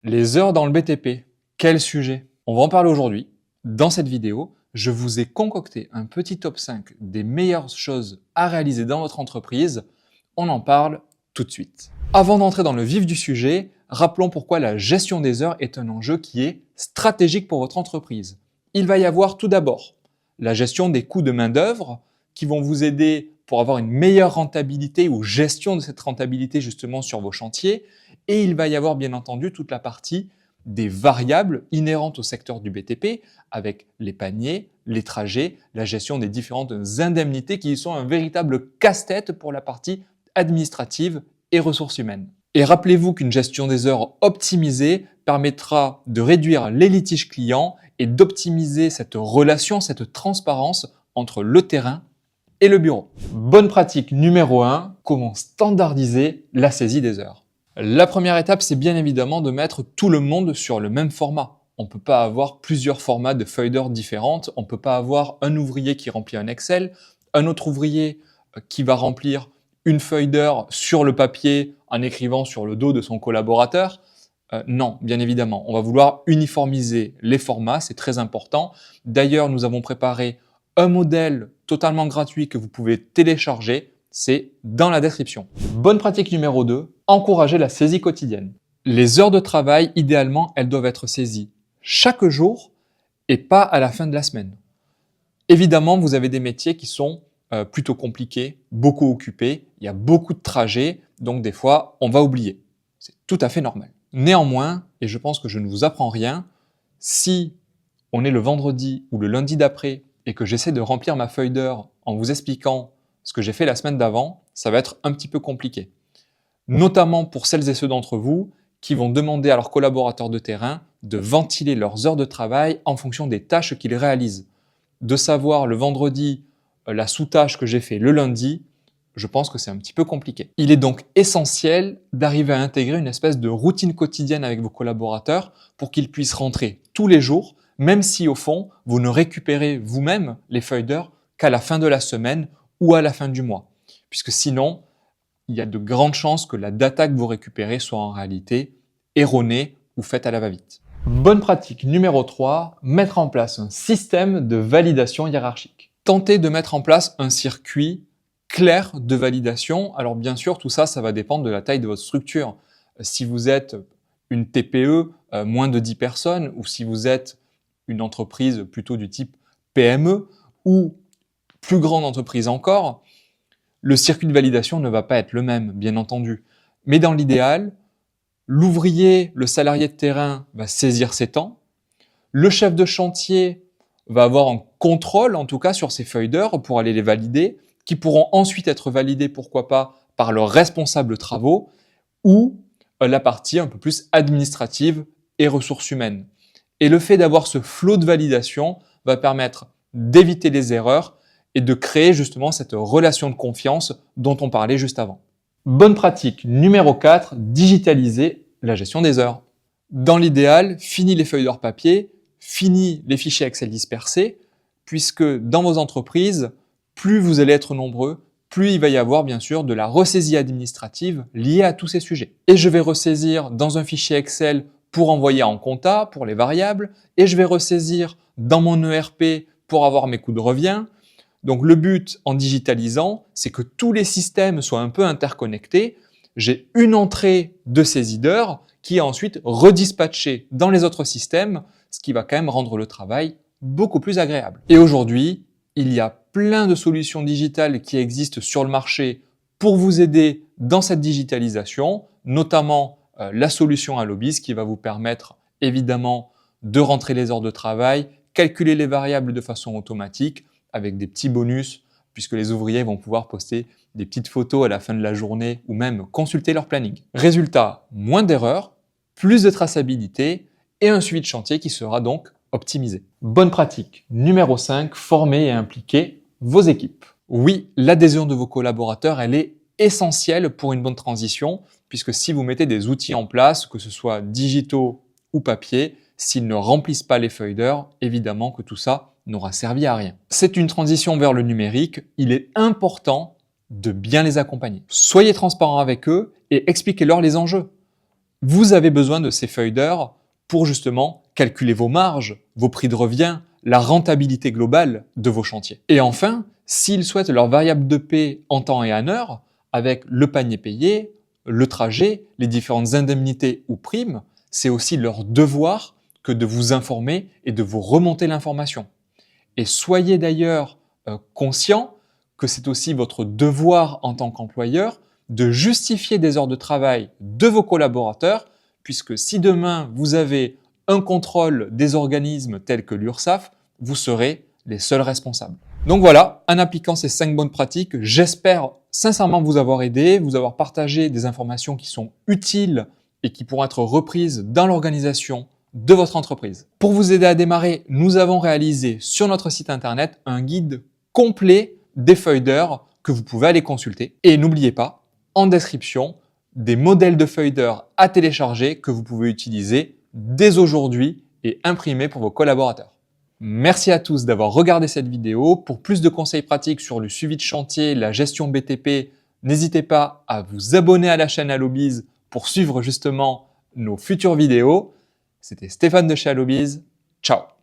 Les heures dans le BTP, quel sujet? On va en parler aujourd'hui. Dans cette vidéo, je vous ai concocté un petit top 5 des meilleures choses à réaliser dans votre entreprise. On en parle tout de suite. Avant d'entrer dans le vif du sujet, rappelons pourquoi la gestion des heures est un enjeu qui est stratégique pour votre entreprise. Il va y avoir tout d'abord la gestion des coûts de main-d'œuvre qui vont vous aider pour avoir une meilleure rentabilité ou gestion de cette rentabilité justement sur vos chantiers. Et il va y avoir bien entendu toute la partie des variables inhérentes au secteur du BTP avec les paniers, les trajets, la gestion des différentes indemnités qui sont un véritable casse-tête pour la partie administrative et ressources humaines. Et rappelez-vous qu'une gestion des heures optimisée permettra de réduire les litiges clients et d'optimiser cette relation, cette transparence entre le terrain et le bureau. Bonne pratique numéro 1, comment standardiser la saisie des heures. La première étape, c'est bien évidemment de mettre tout le monde sur le même format. On ne peut pas avoir plusieurs formats de feuilles d'heures différentes. On ne peut pas avoir un ouvrier qui remplit un Excel, un autre ouvrier qui va remplir une feuille d'heure sur le papier en écrivant sur le dos de son collaborateur. Non, bien évidemment. On va vouloir uniformiser les formats, c'est très important. D'ailleurs, nous avons préparé un modèle totalement gratuit que vous pouvez télécharger. C'est dans la description. Bonne pratique numéro 2, encourager la saisie quotidienne. Les heures de travail, idéalement, elles doivent être saisies chaque jour et pas à la fin de la semaine. Évidemment, vous avez des métiers qui sont plutôt compliqués, beaucoup occupés, il y a beaucoup de trajets, donc des fois, on va oublier. C'est tout à fait normal. Néanmoins, et je pense que je ne vous apprends rien, si on est le vendredi ou le lundi d'après et que j'essaie de remplir ma feuille d'heure en vous expliquant ce que j'ai fait la semaine d'avant, ça va être un petit peu compliqué. Notamment pour celles et ceux d'entre vous qui vont demander à leurs collaborateurs de terrain de ventiler leurs heures de travail en fonction des tâches qu'ils réalisent. De savoir le vendredi la sous-tâche que j'ai fait le lundi, je pense que c'est un petit peu compliqué. Il est donc essentiel d'arriver à intégrer une espèce de routine quotidienne avec vos collaborateurs pour qu'ils puissent rentrer tous les jours, même si au fond, vous ne récupérez vous-même les feuilles d'heure qu'à la fin de la semaine ou à la fin du mois. Puisque sinon, il y a de grandes chances que la data que vous récupérez soit en réalité erronée ou faite à la va-vite. Bonne pratique numéro 3, mettre en place un système de validation hiérarchique. Tentez de mettre en place un circuit clair de validation. Alors bien sûr, tout ça, ça va dépendre de la taille de votre structure. Si vous êtes une TPE, moins de 10 personnes, ou si vous êtes une entreprise plutôt du type PME, ou plus grande entreprise encore, le circuit de validation ne va pas être le même, bien entendu. Mais dans l'idéal, l'ouvrier, le salarié de terrain va saisir ses temps, le chef de chantier va avoir un contrôle, en tout cas, sur ses feuilles d'heure pour aller les valider, qui pourront ensuite être validées, pourquoi pas, par le responsable travaux ou la partie un peu plus administrative et ressources humaines. Et le fait d'avoir ce flot de validation va permettre d'éviter les erreurs et de créer justement cette relation de confiance dont on parlait juste avant. Bonne pratique numéro 4, digitaliser la gestion des heures. Dans l'idéal, fini les feuilles d'heure papier, fini les fichiers Excel dispersés, puisque dans vos entreprises, plus vous allez être nombreux, plus il va y avoir bien sûr de la ressaisie administrative liée à tous ces sujets. Et je vais ressaisir dans un fichier Excel pour envoyer en compta, pour les variables, et je vais ressaisir dans mon ERP pour avoir mes coûts de revient. Donc le but en digitalisant, c'est que tous les systèmes soient un peu interconnectés. J'ai une entrée de saisie d'heures qui est ensuite redispatchée dans les autres systèmes, ce qui va quand même rendre le travail beaucoup plus agréable. Et aujourd'hui, il y a plein de solutions digitales qui existent sur le marché pour vous aider dans cette digitalisation, notamment la solution Allobis qui va vous permettre évidemment de rentrer les heures de travail, calculer les variables de façon automatique avec des petits bonus puisque les ouvriers vont pouvoir poster des petites photos à la fin de la journée ou même consulter leur planning. Résultat, moins d'erreurs, plus de traçabilité et un suivi de chantier qui sera donc optimisé. Bonne pratique numéro 5, former et impliquer vos équipes. Oui, l'adhésion de vos collaborateurs, elle est essentielle pour une bonne transition puisque si vous mettez des outils en place, que ce soit digitaux ou papier, s'ils ne remplissent pas les feuilles d'heure, évidemment que tout ça n'aura servi à rien. C'est une transition vers le numérique, il est important de bien les accompagner. Soyez transparent avec eux et expliquez-leur les enjeux. Vous avez besoin de ces feuilles d'heure pour justement calculer vos marges, vos prix de revient, la rentabilité globale de vos chantiers. Et enfin, s'ils souhaitent leur variable de paie en temps et en heure, avec le panier payé, le trajet, les différentes indemnités ou primes, c'est aussi leur devoir que de vous informer et de vous remonter l'information. Et soyez d'ailleurs conscient que c'est aussi votre devoir en tant qu'employeur de justifier des heures de travail de vos collaborateurs, puisque si demain vous avez un contrôle des organismes tels que l'URSSAF, vous serez les seuls responsables. Donc voilà, en appliquant ces 5 bonnes pratiques, j'espère sincèrement vous avoir aidé, vous avoir partagé des informations qui sont utiles et qui pourront être reprises dans l'organisation de votre entreprise. Pour vous aider à démarrer, nous avons réalisé sur notre site internet un guide complet des feuilles d'heure que vous pouvez aller consulter. Et n'oubliez pas, en description, des modèles de feuilles d'heure à télécharger que vous pouvez utiliser dès aujourd'hui et imprimer pour vos collaborateurs. Merci à tous d'avoir regardé cette vidéo. Pour plus de conseils pratiques sur le suivi de chantier, la gestion BTP, n'hésitez pas à vous abonner à la chaîne Allobiz pour suivre justement nos futures vidéos. C'était Stéphane de chez Allobiz. Ciao!